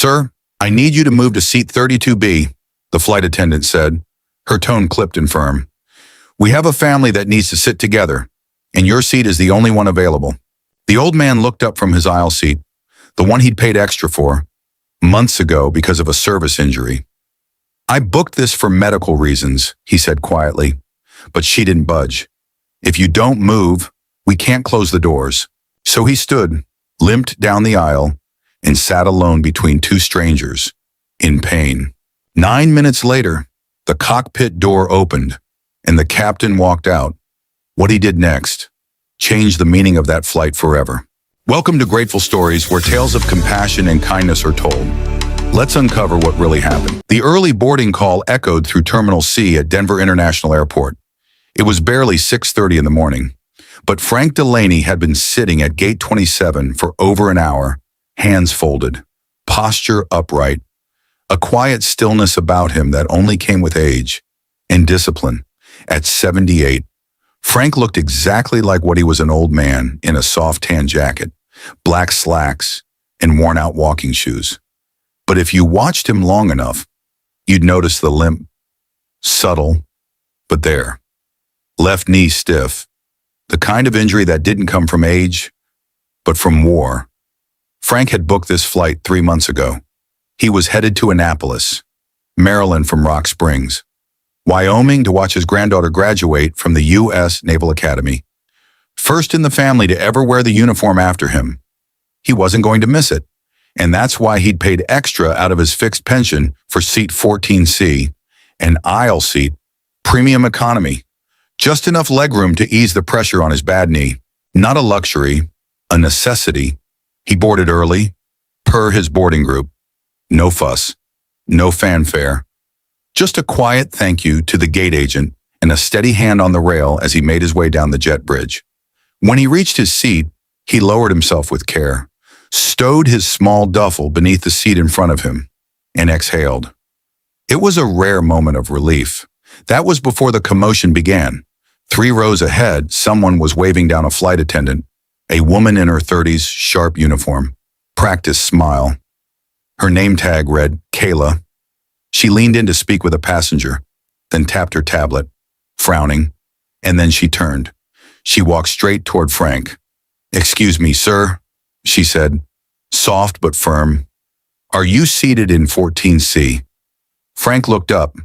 Sir, I need you to move to seat 32B, the flight attendant said, her tone clipped and firm. We have a family that needs to sit together, and your seat is the only one available. The old man looked up from his aisle seat, the one he'd paid extra for, months ago because of a service injury. I booked this for medical reasons, he said quietly, but she didn't budge. If you don't move, we can't close the doors. So he stood, limped down the aisle, and sat alone between two strangers, in pain. 9 minutes later, the cockpit door opened, and the captain walked out. What he did next changed the meaning of that flight forever. Welcome to Grateful Stories, where tales of compassion and kindness are told. Let's uncover what really happened. The early boarding call echoed through Terminal C at Denver International Airport. It was barely 6:30 in the morning, but Frank Delaney had been sitting at gate 27 for over an hour, hands folded, posture upright, a quiet stillness about him that only came with age and discipline. At 78, Frank looked exactly like what he was, an old man in a soft tan jacket, black slacks, and worn-out walking shoes. But if you watched him long enough, you'd notice the limp, subtle, but there. Left knee stiff, the kind of injury that didn't come from age, but from war. Frank had booked this flight 3 months ago. He was headed to Annapolis, Maryland from Rock Springs, Wyoming to watch his granddaughter graduate from the U.S. Naval Academy. First in the family to ever wear the uniform after him. He wasn't going to miss it, and that's why he'd paid extra out of his fixed pension for seat 14C, an aisle seat, premium economy. Just enough legroom to ease the pressure on his bad knee. Not a luxury, a necessity. He boarded early, per his boarding group. No fuss, no fanfare. Just a quiet thank you to the gate agent and a steady hand on the rail as he made his way down the jet bridge. When he reached his seat, he lowered himself with care, stowed his small duffel beneath the seat in front of him, and exhaled. It was a rare moment of relief. That was before the commotion began. 3 rows ahead, someone was waving down a flight attendant, a woman in her 30s, sharp uniform, practiced smile. Her name tag read, Kayla. She leaned in to speak with a passenger, then tapped her tablet, frowning, and then she turned. She walked straight toward Frank. "Excuse me, sir," she said, soft but firm. "Are you seated in 14C? Frank looked up,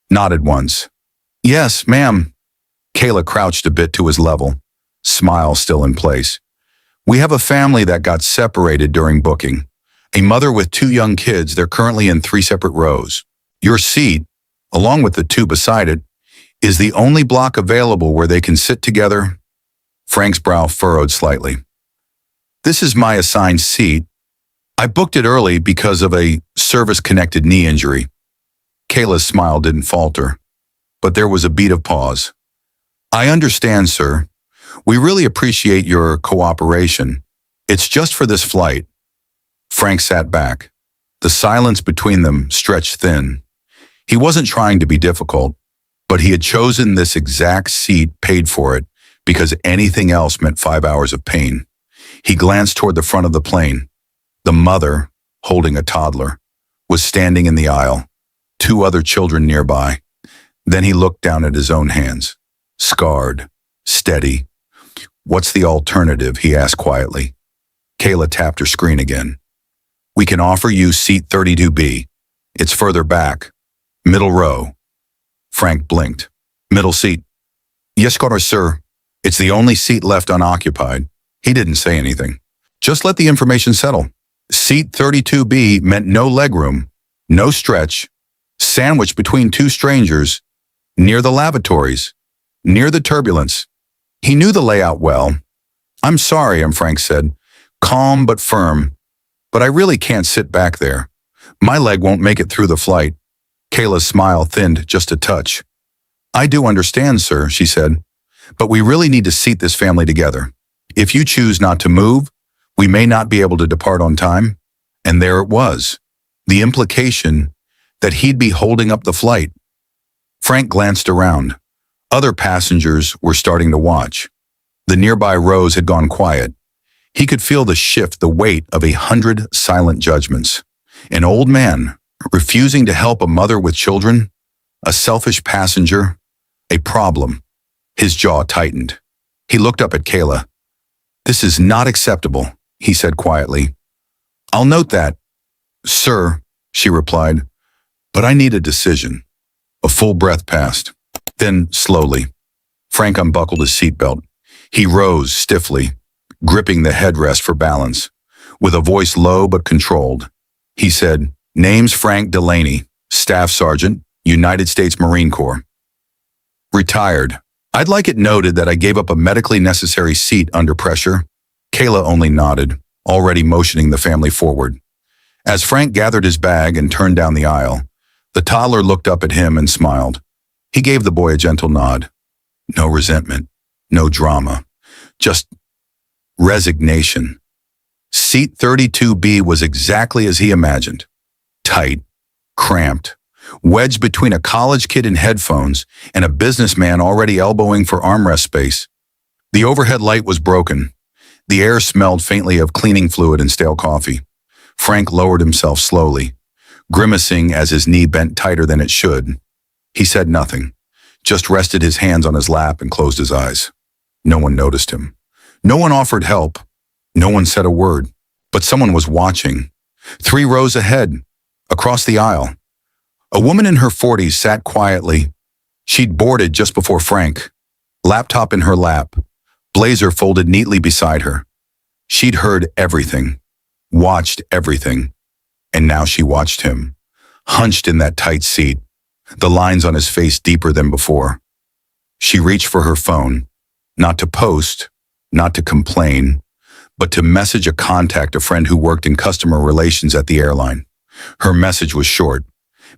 nodded once. "Yes, ma'am." Kayla crouched a bit to his level, smile still in place. "We have a family that got separated during booking. A mother with 2 young kids. They're currently in 3 separate rows. Your seat, along with the 2 beside it, is the only block available where they can sit together." Frank's brow furrowed slightly. "This is my assigned seat. I booked it early because of a service-connected knee injury." Kayla's smile didn't falter, but there was a beat of pause. "I understand, sir. We really appreciate your cooperation. It's just for this flight." Frank sat back. The silence between them stretched thin. He wasn't trying to be difficult, but he had chosen this exact seat, paid for it, because anything else meant 5 hours of pain. He glanced toward the front of the plane. The mother, holding a toddler, was standing in the aisle, 2 other children nearby. Then he looked down at his own hands. Scarred, steady. "What's the alternative?" he asked quietly. Kayla tapped her screen again. "We can offer you seat 32B. It's further back. Middle row." Frank blinked. "Middle seat." "Yes, sir. It's the only seat left unoccupied." He didn't say anything. Just let the information settle. Seat 32B meant no legroom, no stretch, sandwiched between 2 strangers, near the lavatories, near the turbulence. He knew the layout well. "I'm sorry," Frank said, calm but firm, "but I really can't sit back there. My leg won't make it through the flight." Kayla's smile thinned just a touch. "I do understand, sir," she said, "but we really need to seat this family together. If you choose not to move, we may not be able to depart on time." And there it was, the implication that he'd be holding up the flight. Frank glanced around. Other passengers were starting to watch. The nearby rows had gone quiet. He could feel the shift, the weight of 100 silent judgments. An old man, refusing to help a mother with children, a selfish passenger, a problem. His jaw tightened. He looked up at Kayla. "This is not acceptable," he said quietly. "I'll note that, sir," she replied, "but I need a decision." A full breath passed. Then, slowly, Frank unbuckled his seatbelt. He rose stiffly, gripping the headrest for balance. With a voice low but controlled, he said, "Name's Frank Delaney, Staff Sergeant, United States Marine Corps. Retired. I'd like it noted that I gave up a medically necessary seat under pressure." Kayla only nodded, already motioning the family forward. As Frank gathered his bag and turned down the aisle, the toddler looked up at him and smiled. He gave the boy a gentle nod. No resentment, no drama, just resignation. Seat 32B was exactly as he imagined. Tight, cramped, wedged between a college kid in headphones and a businessman already elbowing for armrest space. The overhead light was broken. The air smelled faintly of cleaning fluid and stale coffee. Frank lowered himself slowly, grimacing as his knee bent tighter than it should. He said nothing, just rested his hands on his lap and closed his eyes. No one noticed him. No one offered help. No one said a word. But someone was watching. 3 rows ahead, across the aisle. A woman in her 40s sat quietly. She'd boarded just before Frank, laptop in her lap, blazer folded neatly beside her. She'd heard everything, watched everything, and now she watched him, hunched in that tight seat, the lines on his face deeper than before. She reached for her phone, not to post, not to complain, but to message a contact, a friend who worked in customer relations at the airline. Her message was short.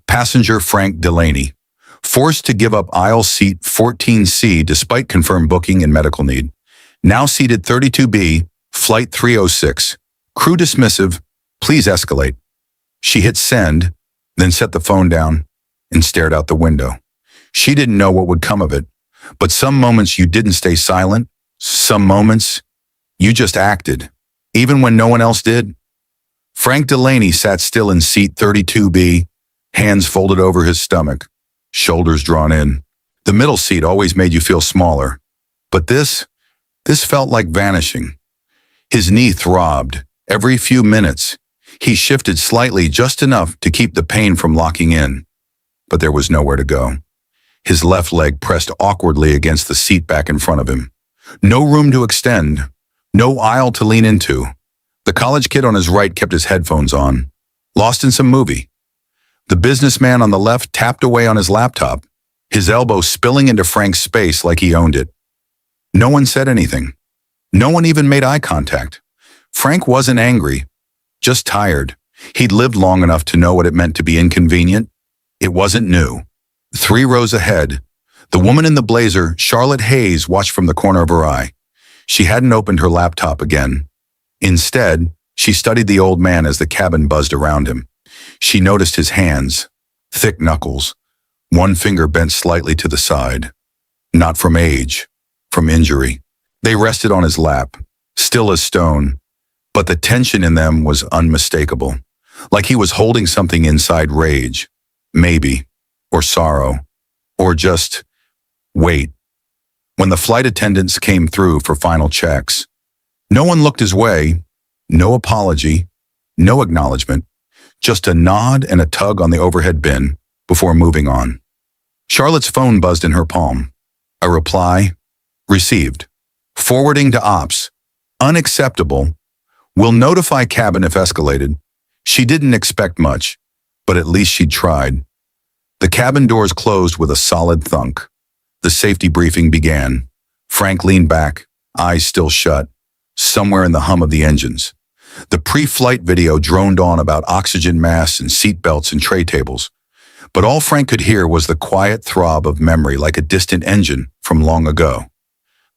Passenger Frank Delaney, forced to give up aisle seat 14C despite confirmed booking and medical need. Now seated 32B, flight 306. Crew dismissive, please escalate. She hit send, then set the phone down and stared out the window. She didn't know what would come of it, but some moments you didn't stay silent. Some moments you just acted, even when no one else did. Frank Delaney sat still in seat 32B, hands folded over his stomach, shoulders drawn in. The middle seat always made you feel smaller, but this felt like vanishing. His knee throbbed. Every few minutes, he shifted slightly, just enough to keep the pain from locking in. But there was nowhere to go. His left leg pressed awkwardly against the seat back in front of him. No room to extend, no aisle to lean into. The college kid on his right kept his headphones on, lost in some movie. The businessman on the left tapped away on his laptop, his elbow spilling into Frank's space like he owned it. No one said anything. No one even made eye contact. Frank wasn't angry, just tired. He'd lived long enough to know what it meant to be inconvenient. It wasn't new. 3 rows ahead, the woman in the blazer, Charlotte Hayes, watched from the corner of her eye. She hadn't opened her laptop again. Instead, she studied the old man as the cabin buzzed around him. She noticed his hands, thick knuckles, one finger bent slightly to the side. Not from age, from injury. They rested on his lap, still as stone, but the tension in them was unmistakable, like he was holding something inside rage, maybe, or sorrow, or just wait. When the flight attendants came through for final checks, no one looked his way, no apology, no acknowledgement, just a nod and a tug on the overhead bin before moving on. Charlotte's phone buzzed in her palm. A reply, received. Forwarding to ops. Unacceptable. Will notify cabin if escalated. She didn't expect much, but at least she'd tried. The cabin doors closed with a solid thunk. The safety briefing began. Frank leaned back, eyes still shut, somewhere in the hum of the engines. The pre-flight video droned on about oxygen masks and seat belts and tray tables. But all Frank could hear was the quiet throb of memory, like a distant engine from long ago.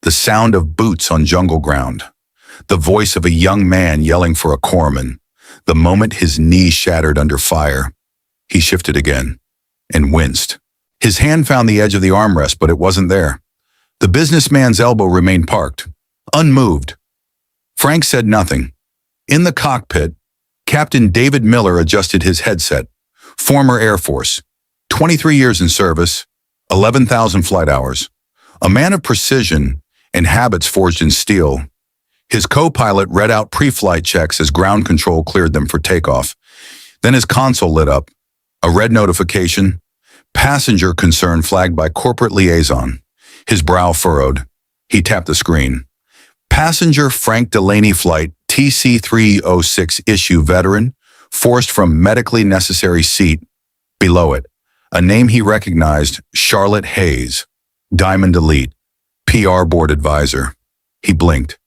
The sound of boots on jungle ground. The voice of a young man yelling for a corpsman. The moment his knee shattered under fire. He shifted again and winced. His hand found the edge of the armrest, but it wasn't there. The businessman's elbow remained parked, unmoved. Frank said nothing. In the cockpit, Captain David Miller adjusted his headset. Former Air Force. 23 years in service, 11,000 flight hours. A man of precision and habits forged in steel. His co-pilot read out pre-flight checks as ground control cleared them for takeoff. Then his console lit up. A red notification. Passenger concern flagged by corporate liaison. His brow furrowed. He tapped the screen. Passenger Frank Delaney flight TC-306 issue veteran, forced from medically necessary seat. Below it, a name he recognized, Charlotte Hayes, Diamond Elite, PR board advisor. He blinked.